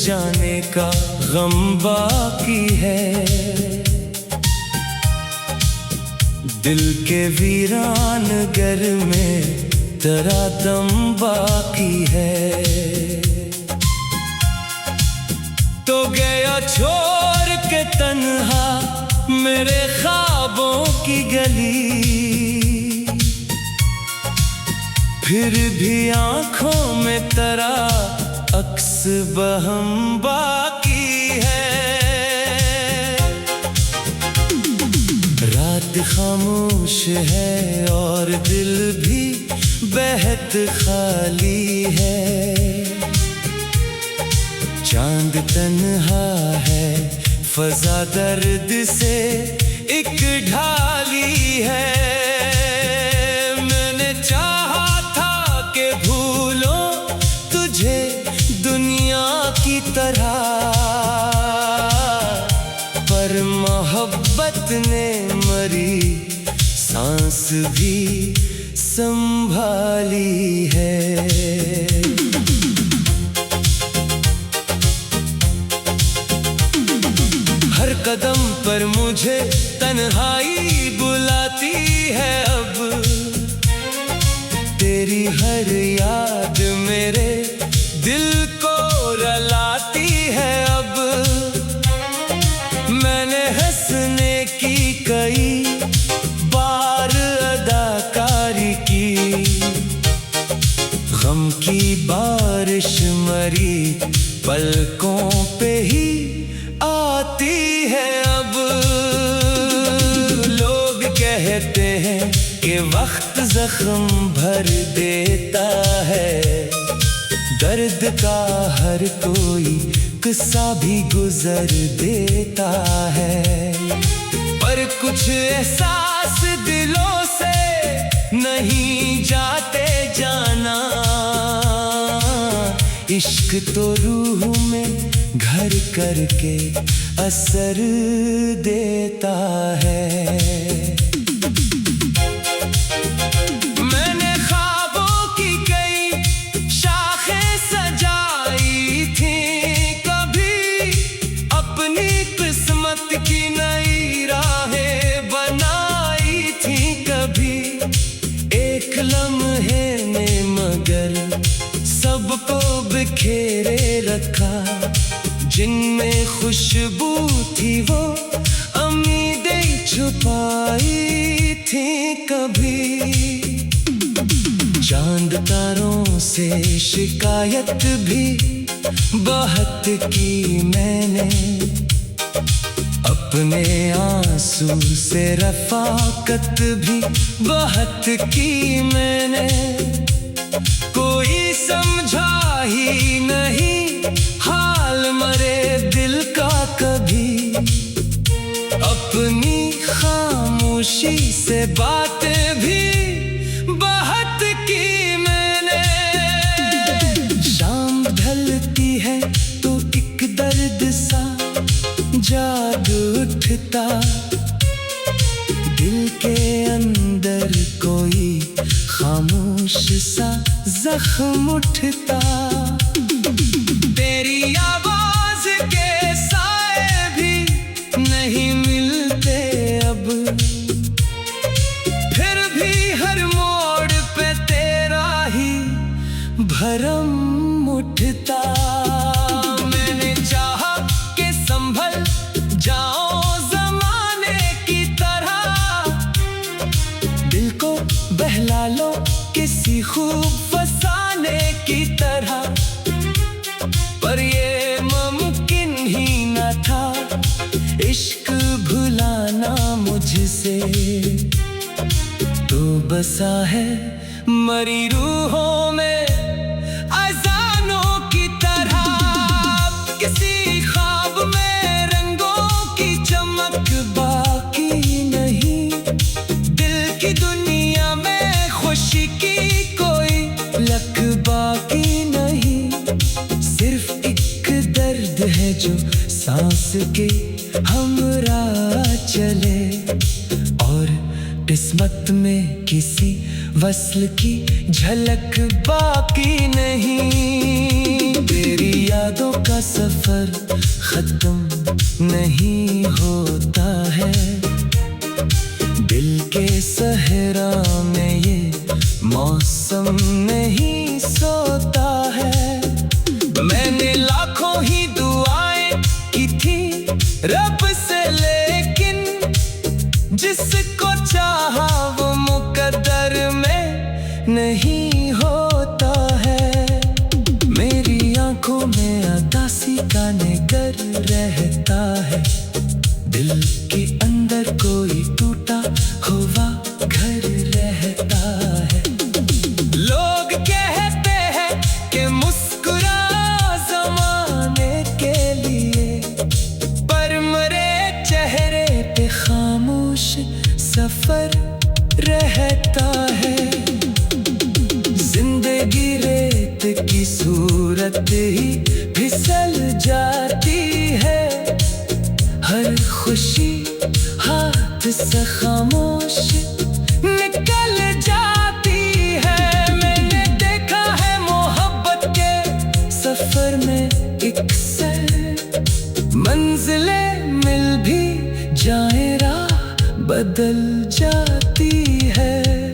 जाने का गम बाकी है। दिल के वीरान घर में तेरा दम बाकी है। तो गया छोड़ के तन्हा मेरे ख्वाबों की गली, फिर भी आंखों में तेरा अक्स बहम बाकी है। रात खामोश है और दिल भी बेहद खाली है। चांद तन्हा है, फजा दर्द से एक ढाली है। मैंने चाहा था कि भूलो तुझे दुनिया की तरह, पर मोहब्बत ने मरी सांस भी संभाली है। हर कदम पर मुझे तन्हाई बुलाती है अब, तेरी हर याद मेरे दिल को रुलाती है अब। मैंने हंसने की कई बार अदाकारी की, गम की बारिश मरी पलकों पे ही आती है अब। लोग कहते हैं कि वक्त जख्म भर देता है, दर्द का हर कोई किस्सा भी गुजर देता है, पर कुछ एहसास दिलों से नहीं जाते जाना। इश्क तो रूह में घर करके असर देता है। मैंने ख्वाबों की कई शाखें सजाई थी, कभी अपनी किस्मत की नई राहें बनाई थी, कभी एक लम्हे में मगर सबको बिखेरे रखा। जिनमें खुशबू थी वो उम्मीदें छुपाई थी कभी। चांद तारों से शिकायत भी बहुत की मैंने, अपने आंसू से रफाकत भी बहुत की मैंने। कोई समझा ही नहीं हाल मरे दिल का कभी, अपनी खामोशी से बातें भी बहुत की मैंने। शाम ढलती है तो एक दर्द सा जाग उठता, दिल के अंदर कोई खामोश सा जख्म उठता। तेरी आवाज के साए भी नहीं मिलते अब, फिर भी हर मोड़ पे तेरा ही भरम उठता। मैंने चाहा कि संभल जाओ जमाने की तरह, दिल को बहला लो किसी खूब फसाने की तरह, पर ये मुमकिन ही न था इश्क भुलाना मुझसे। तो बसा है मरी रूहों में अज़ानों की तरह, किसी ख्वाब में रंगों की चमक बाकी नहीं, दिल की दुनिया में खुशी की कोई लक बाकी नहीं। सिर्फ एक दर्द है जो सांस के हमरा चले, और किस्मत में किसी वस्ल की झलक बाकी नहीं। तेरी यादों का सफर खत्म नहीं होता है। दिल के सहरा में ये मौसम नहीं सोता है। मैंने लाखों ही दुआएं की थी रब से, लेकिन जिसको चाहा वो मुकद्दर में नहीं होता है। मेरी आंखों में उदासी का निगर रहता है। दिल के अंदर कोई टूटा हुआ घर रहता है। लोग कहते हैं कि मुस्कुरा ज़माने के लिए, पर मरे चेहरे पे खामोश सफर रहता है। जिंदगी रेत की सूरत ही फिसल जाती है। हर खुशी हाथ से खामोश निकल जाती है। मैंने देखा है मोहब्बत के सफर में एक सर, मंजिलें मिल भी जाए राह बदल जाती है।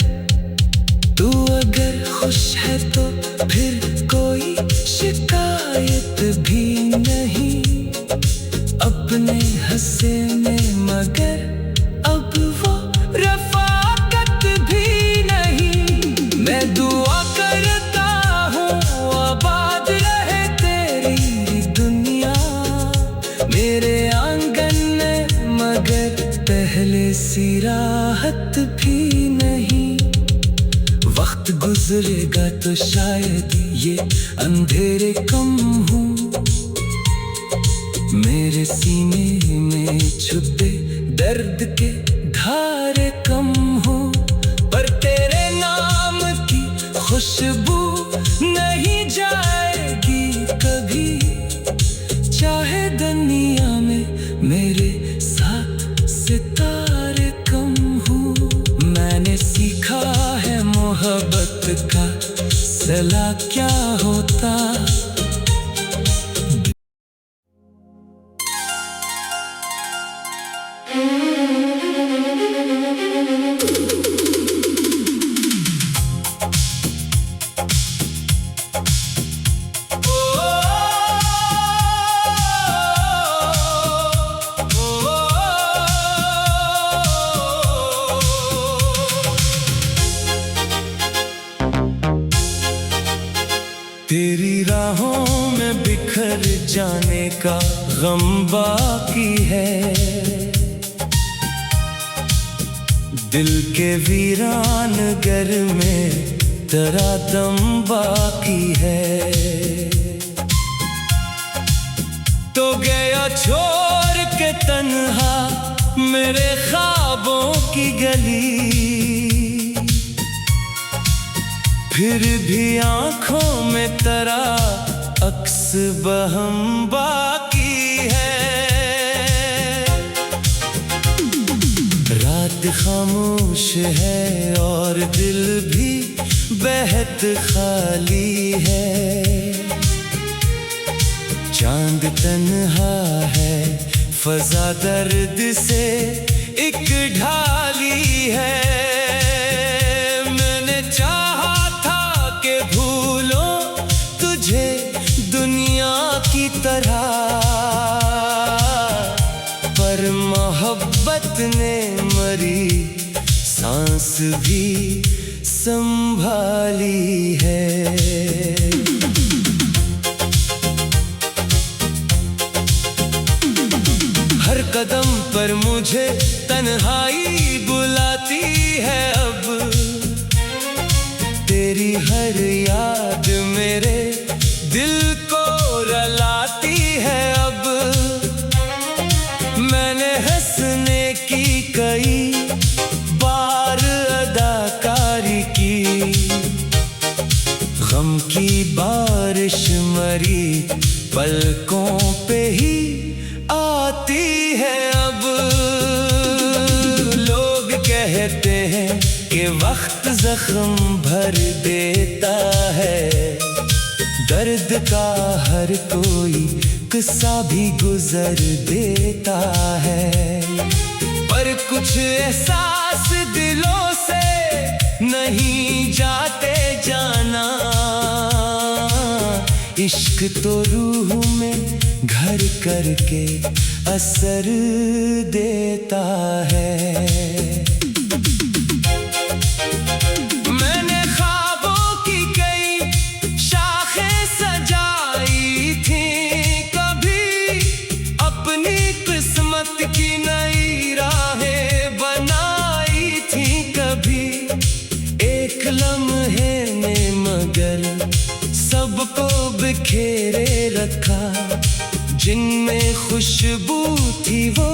तू अगर खुश है तो फिर कोई शिकायत भी नहीं। अपने हंसे में मगर अब वो रफाकत भी नहीं। मैं दुआ करता हूँ आबाद रहे तेरी दुनिया मेरे आंगन में, मगर पहले सी राहत भी नहीं। वक्त गुजरेगा तो शायद ये अंधेरे कम हों, मेरे सीने में छुपे दर्द के धारे कम हो। पर तेरे नाम की खुशबू नहीं जाएगी कभी, चाहे दुनिया में मेरे साथ सितारे कम हो। मैंने सीखा है मोहब्बत का सिला क्या होता। तेरी राहों में बिखर जाने का गम बाकी है। दिल के वीरान घर में तेरा दम बाकी है। तो गया छोड़ के तन्हा मेरे ख्वाबों की गली, फिर भी आंखों में तेरा अक्स बहम बाकी है। रात खामोश है और दिल भी बेहद खाली है। चांद तन्हा है, फजा दर्द से एक ढाली है। मैंने चाहा था कि भूलो तुझे दुनिया की तरह, पर मोहब्बत ने मरी सांस भी संभाली है। हर कदम पर मुझे तन्हाई बुलाती है। अब तेरी हर याद मेरे दिल को रुलाती है। अब मैंने हंसने की कई बार अदाकारी की, गम की बारिश मरी पलकों पे ही आती है। अब लोग कहते हैं कि वक्त जख्म भर देता है, दर्द का हर कोई किस्सा भी गुजर देता है, पर कुछ एहसास दिलों से नहीं जाते जाना। इश्क तो रूह में घर करके असर देता है। मैंने ख्वाबों की कई शाखें सजाई थी, कभी अपनी किस्मत की नई राहें बनाई थी, कभी एक लम्हे में मगर सबको बिखेरे रखा। जिनमें खुशबू थी वो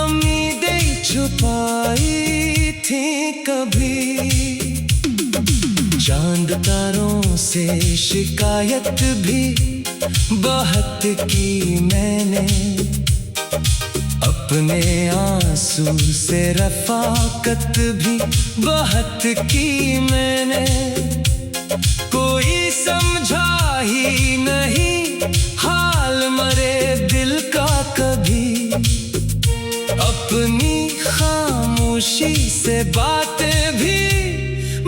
उम्मीदें छुपाई थी, कभी चांद तारों से शिकायत भी बहुत की मैंने, अपने आंसू से रफाकत भी बहुत की मैंने। कोई समझा ही नहीं हाल मरे दिल का कभी, अपनी खामोशी से बातें भी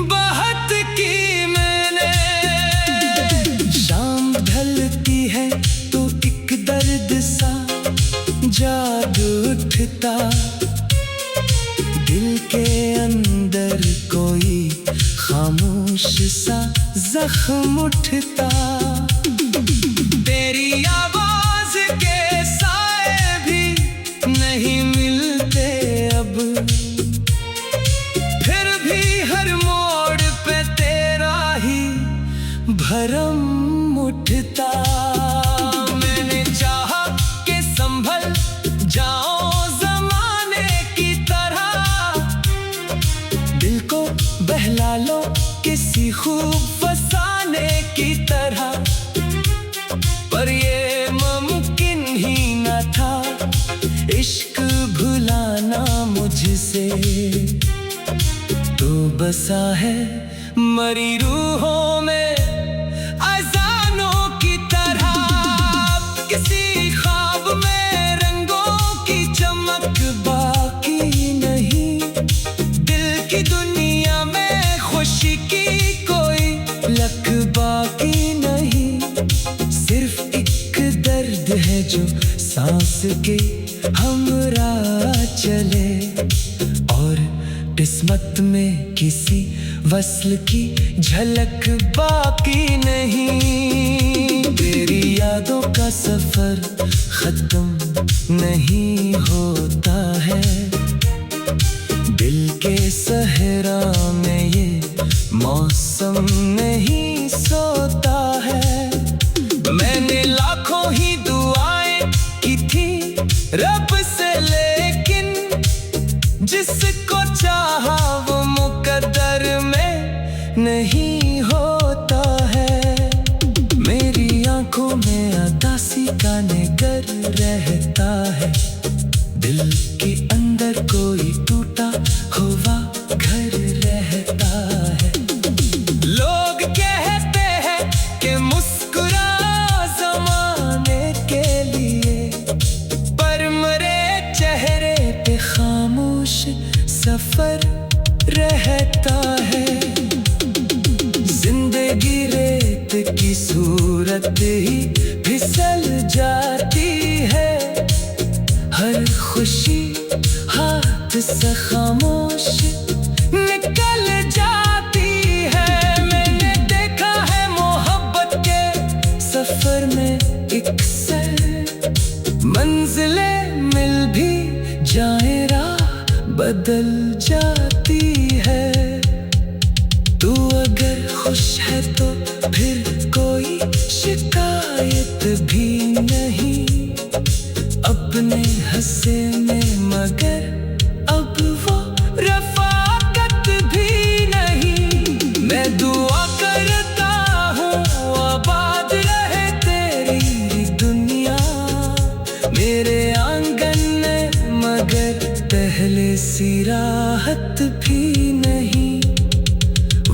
बहुत की मैंने। शाम ढलती है तो एक दर्द सा जाग उठता, दिल के अंदर कोई खामोश सा जख्म उठता। तेरी आवाज के साए भी नहीं मिलते अब, फिर भी हर मोड़ पे तेरा ही भरम उठता। मैंने चाहा कि संभल जाओ जमाने की तरह, दिल को बहला लो किसी खूब फसाने की तरह, पर ये मुमकिन ही न था इश्क भुलाना मुझसे। तो बसा है मरी रूहों में अज़ानों की तरह, किसी ख्वाब में रंगों की चमक बाकी नहीं, दिल की दुनिया में खुशी की कोई लक बाकी नहीं। सिर्फ एक दर्द है जो सांस के हमरा चले, और किस्मत में किसी वस्ल की झलक बाकी नहीं। तेरी यादों का सफर खत्म नहीं होता है, दिल के सहरा में ये मौसम नहीं सोता है। मैंने लाखों ही दुआएं की थी रब से, लेकिन जिसको चाहा वो मुकद्दर में नहीं होता है। मेरी आंखों में उदासी का निगर रहता है, दिल के अंदर कोई टूटा हुआ घर रहता है। लोग कहते हैं कि मुस्कुरा ज़माने के लिए, पर मरे चेहरे पे खामोश सफर रहता है। जिंदगी रेत की सूरत ही फिसल जाती है, हर खुशी हाथ से खामोश निकल जाती है। मैंने देखा है मोहब्बत के सफर में एक सर, मंजिलें मिल भी जाए राह बदल जाती है। तू अगर खुश है तो फिर कोई शिकायत भी नहीं, अपने हंसे में मगर अब वो रफाकत भी नहीं। मैं दुआ करता हूँ आबाद रहे तेरी दुनिया मेरे आंगन में, मगर पहले सी राहत भी नहीं।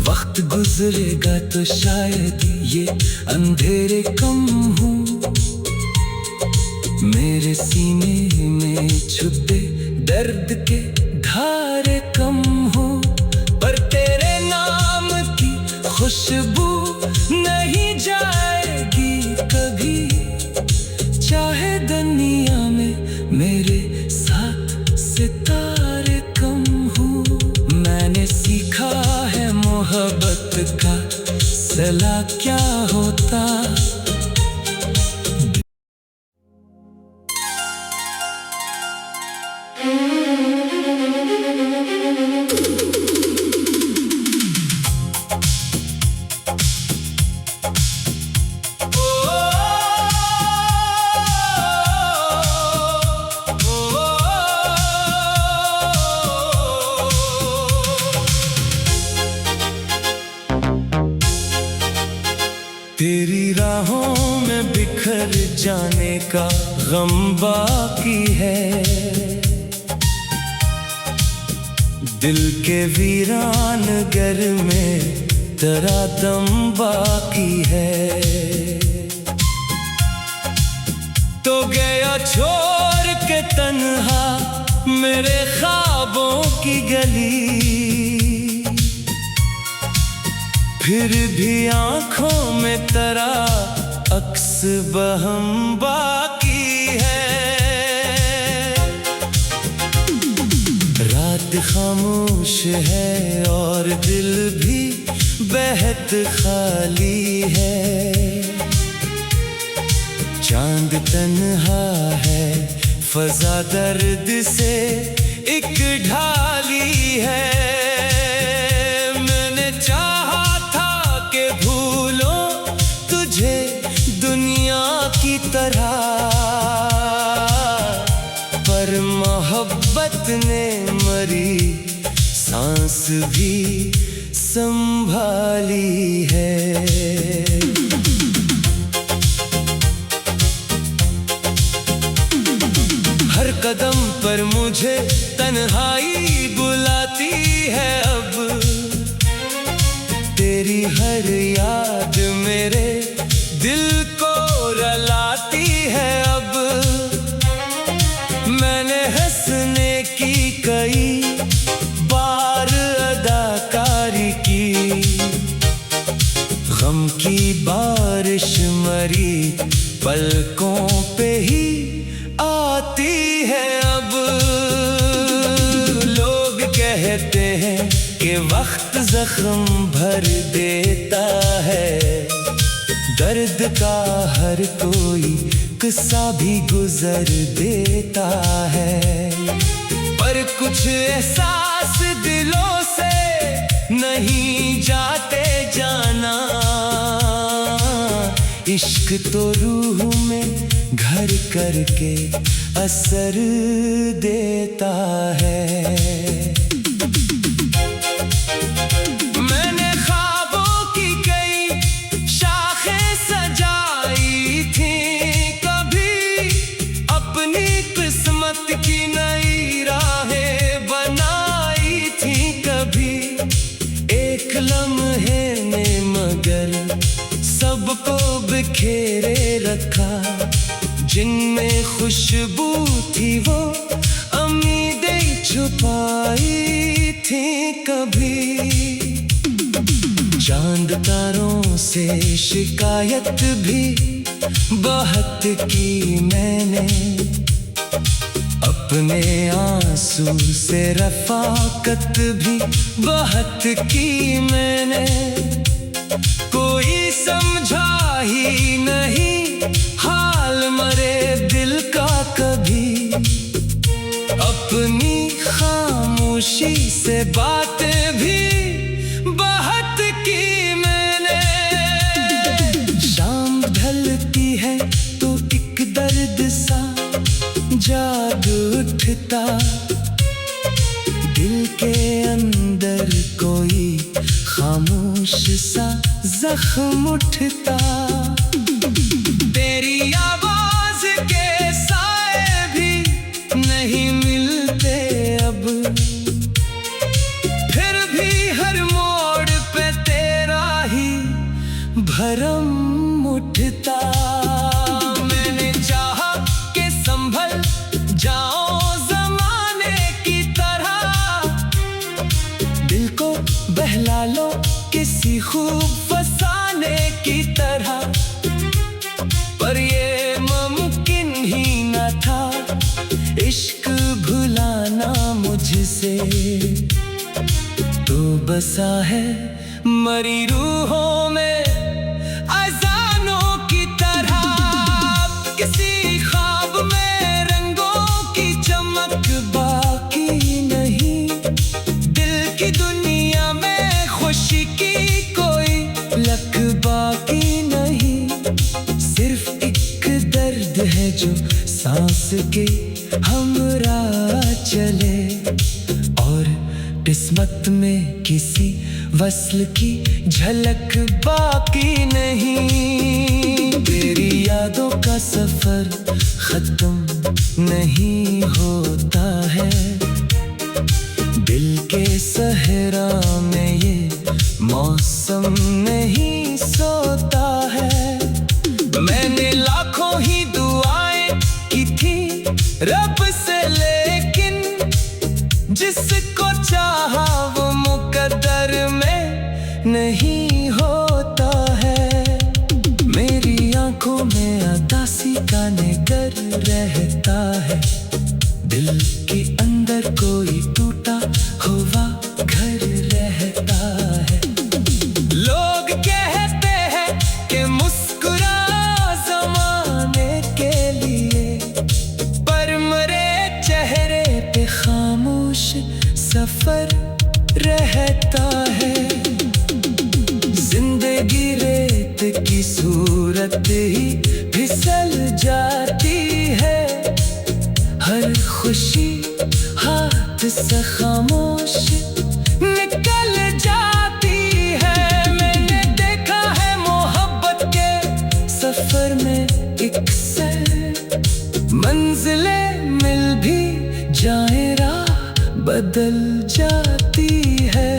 वक्त वक्त गुजरेगा तो शायद ये अंधेरे कम हो, मेरे सीने में छुपे दर्द के धारे कम हो। पर तेरे नाम की खुशबू नहीं जाएगी कभी, चाहे दुनिया में मेरे साथ सितारे कम हो। मैंने सीखा है मोहब्बत का सिला क्या होता। तेरी राहों में बिखर जाने का गम बाकी है, दिल के वीरान घर में तेरा दम बाकी है। तो गया छोड़ के तन्हा मेरे ख्वाबों की गली, फिर भी आंखों में तेरा अक्स बहम बाकी है। रात खामोश है और दिल भी बेहद खाली है, चांद तन्हा है फजा दर्द से एक ढाली है। मैंने चाहा था कि भूलो तुझे दुनिया की तरह, पर मोहब्बत ने मरी सांस भी संभाली है। हर कदम पर मुझे तन्हाई बुलाती है अब, तेरी हर याद मेरे दिल को रुलाती है अब। मैंने हंसने की कई बार अदाकारी की, गम की बारिश मरी पलकों पे ही आती है अब। लोग कहते हैं कि वक्त जख्म भर देता है, दर्द का हर कोई किस्सा भी गुजर देता है, पर कुछ एहसास दिलों से नहीं जाते जाना। इश्क तो रूह में घर करके असर देता है। मैंने ख्वाबों की कई शाखें सजाई थी, कभी अपनी किस्मत की नई राहें बनाई थी, कभी एक लम्हे ने मगर सबको बिखेरे रखा। जिनमें खुशबू थी वो उम्मीदें छुपाई थी कभी। चांद तारों से शिकायत भी बहुत की मैंने, अपने आंसू से रफाकत भी बहुत की मैंने। कोई समझा ही नहीं हाल मरे दिल का कभी, अपनी खामोशी से बातें भी बहुत की मैंने। शाम ढलती है तो एक दर्द सा जाग उठता, दिल के अंदर कोई खामोश सा जख्म उठता। तेरी आवाज के साए भी नहीं मिलते अब, फिर भी हर मोड़ पे तेरा बसा है मरी रूहों में अज़ानों की तरह। किसी ख्वाब में रंगों की चमक बाकी नहीं, दिल की दुनिया में खुशी की कोई लक बाकी नहीं। सिर्फ एक दर्द है जो सांस के हमरा चले, और किस्मत में किसी वस्ल की झलक बाकी नहीं। तेरी यादों का सफर खत्म नहीं होता है, दिल के सहरा में ये मौसम नहीं सोता है। मैंने लाखों ही दुआएं की थी रब से, लेकिन जिसको चाहा वो मुकद्दर में नहीं होता है। मेरी आंखों में उदासी का निगर रहता है, दिल के अंदर कोई टूटा हुआ घर रहता है। लोग कहते हैं कि मुस्कुरा ज़माने के लिए, पर मरे चेहरे पे खामोश सफर रहता है। जिंदगी रेत की सूरत ही फिसल जाती है, हर खुशी हाथ से खामोश निकल जाती है। मैंने देखा है मोहब्बत के सफर में एक से मंजिलें मिल भी जाए राह बदल जाती है।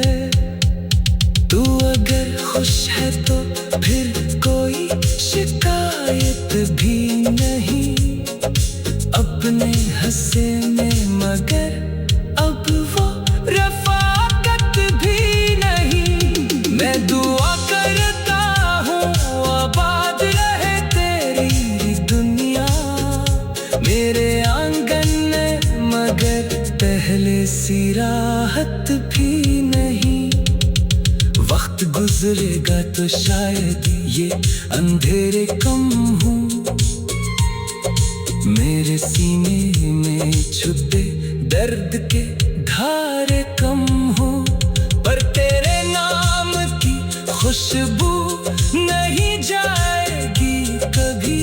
तू अगर खुश है तो फिर कोई शिकायत भी नहीं, अपने हंसे में मगर अब वो रफ़ाकत भी नहीं। मैं दुआ करता हूँ आबाद रहे तेरी दुनिया मेरे आंगन में, मगर पहले सी राहत भी नहीं। वक्त गुजरेगा तो शायद ये अंधेरे कम हों, मेरे सीने में छुपे दर्द के धारे कम हो, पर तेरे नाम की खुशबू नहीं जाएगी कभी।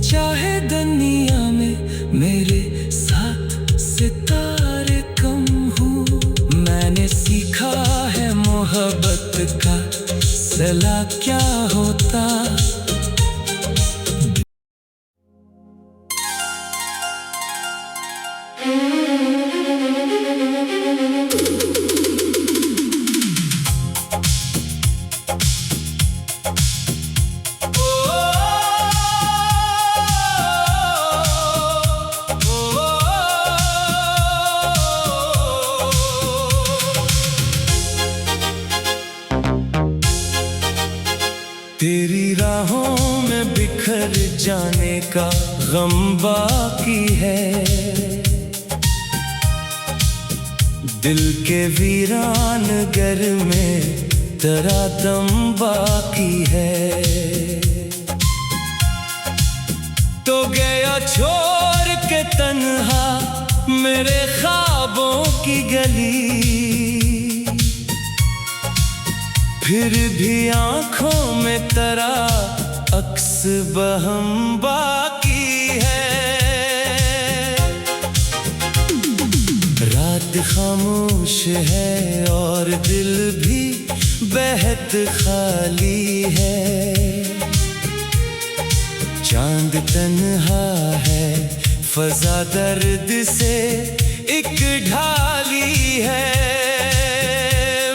चाहे दुनिया में मेरे साथ सितारे कम हो, मैंने सीखा है मोहब्बत का सिला क्या होता। तेरी राहों में बिखर जाने का गम बाकी है, दिल के वीरान घर में तेरा दम बाकी है। तो गया छोड़ के तन्हा मेरे ख्वाबों की गली, फिर भी आंखों में तेरा अक्स बहम बाकी है। रात खामोश है और दिल भी बेहद खाली है, चांद तन्हा है फजा दर्द से एक ढाली है।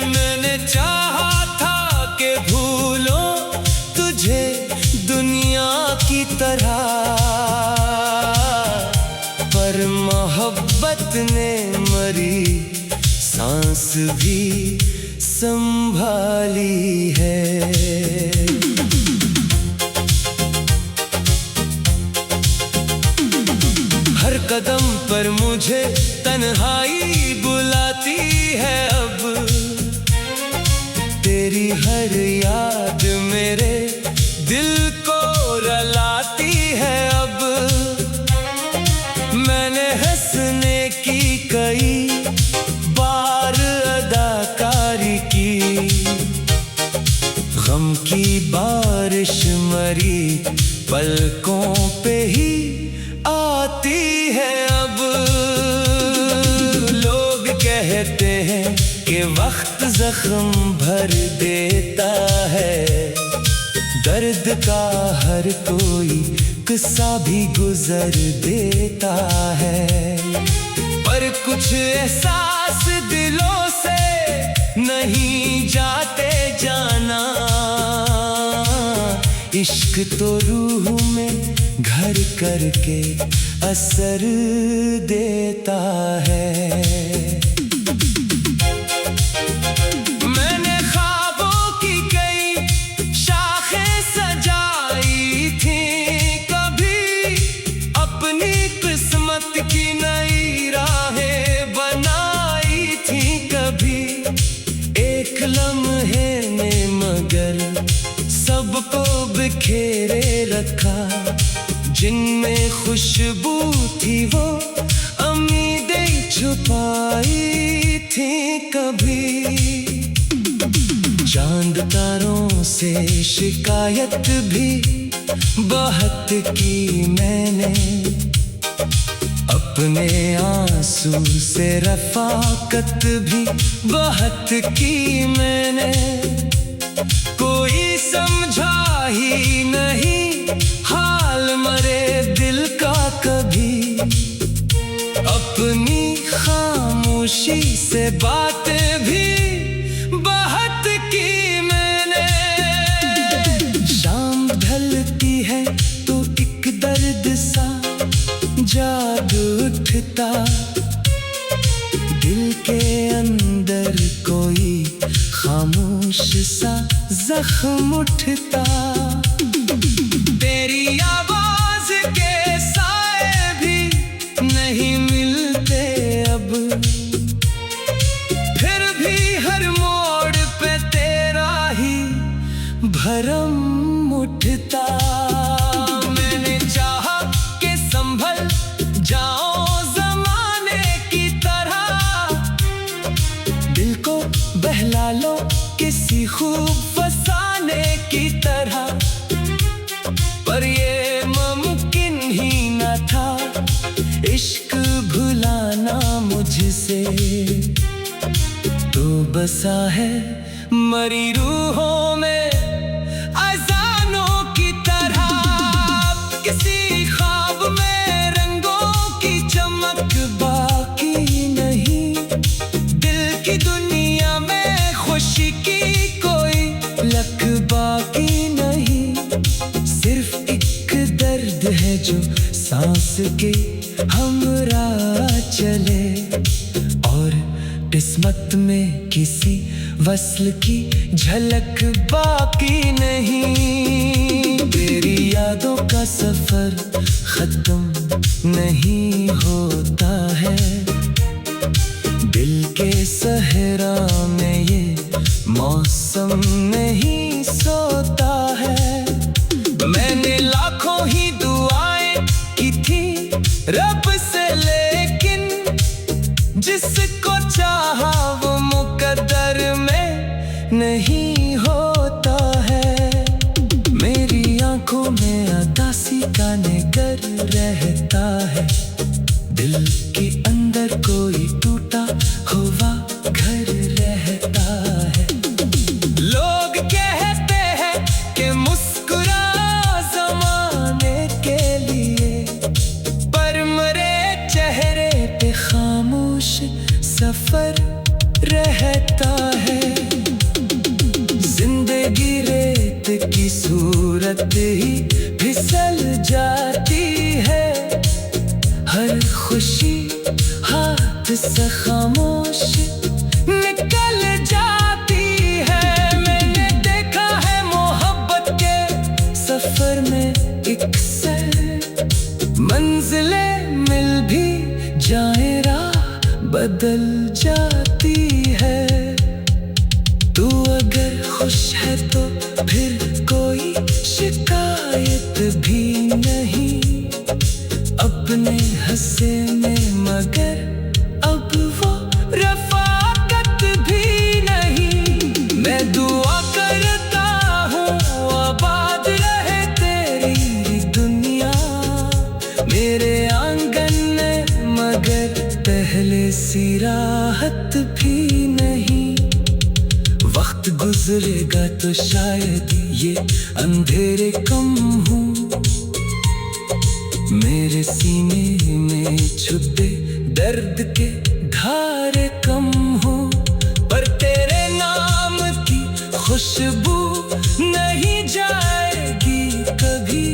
मैंने चाहा था कि भूलो तुझे दुनिया की तरह, पर मोहब्बत ने मरी सांस भी संभाली है। हर कदम पर मुझे तन्हाई बुलाती है अब, हर याद मेरे दिल को रुलाती है अब। मैंने हंसने की कई बार अदाकारी की, गम की बारिश मरी पलकों पे ही आती है अब। लोग कहते हैं कि वक्त जख्म भर देता है, दर्द का हर कोई किस्सा भी गुजर देता है, पर कुछ एहसास दिलों से नहीं जाते जाना। इश्क तो रूह में घर करके असर देता है। मैंने ख्वाबों की कई शाखें सजाई थी, कभी अपनी किस्मत की नई राहें बनाई थी, कभी एक लम्हे में मगर सबको बिखेरे रखा। जिनमें खुशबू थी वो उम्मीदें छुपाई थी, कभी चांद तारों से शिकायत भी बहुत की मैंने, अपने आंसू से रफाकत भी बहुत की मैंने। कोई समझा ही नहीं हाल मरे दिल का कभी, अपनी खामोशी से बातें भी बहुत की मैंने। शाम ढलती है तो एक दर्द सा जाग उठता, दिल के अंदर कोई खामोश सा जख्म उठता। तेरी आवाज के साए भी नहीं मिलते अब, फिर भी हर मोड़ पे तेरा ही भरम उठता। मैंने चाहा कि संभल जाओ जमाने की तरह, दिल को बहला लो किसी खूब फसाने की तरह, पर ये मुमकिन ही न था इश्क भुलाना मुझसे। तो बसा है मरी रूहों में अज़ानों की तरह, किसी ख्वाब में रंगों की चमक बाकी नहीं, दिल की दुनिया में खुशी की कोई लक बाकी नहीं। सिर्फ एक दर्द है जो सांस के हमरा चले, और किस्मत में किसी वस्ल की झलक बाकी नहीं। तेरी यादों का सफर खत्म नहीं होता है, दिल के सहरा में ये मौसम नहीं सोता है। मैंने लाखों ही दुआएं की थी रब से, लेकिन जिसको चाहा वो मुकद्दर में नहीं होता है। मेरी आंखों में उदासी का निगर रहता है, दिल के अंदर कोई टूटा हुआ घर रहता है। लोग कहते हैं कि मुस्कुरा ज़माने के लिए, पर मरे चेहरे पे खामोश सफर रहता है। जिंदगी रेत की सूरत ही फिसल जाती है, हर खुशी हाथ से खामोश निकल जाती है। मैंने देखा है मोहब्बत के सफर में एक सर, मंजिलें मिल भी जाए राह बदल जाती है। तू अगर खुश है तो फिर कोई शिकायत भी नहीं। अपने हंसे में मगर अब वो रफाकत भी नहीं। मैं दुआ करता हूँ आबाद रहे तेरी दुनिया मेरे आंगन में, मगर पहले सी राहत भी नहीं। वक्त गुजरेगा तो शायद ये अंधेरे कम हो, मेरे सीने में छुपे दर्द के धारे कम हो, पर तेरे नाम की खुशबू नहीं जाएगी कभी।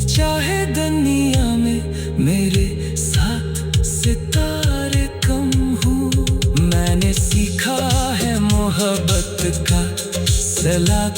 चाहे दुनिया में मेरे साथ सितारे कम हो। मैंने सीखा है मोहब्बत का सलाह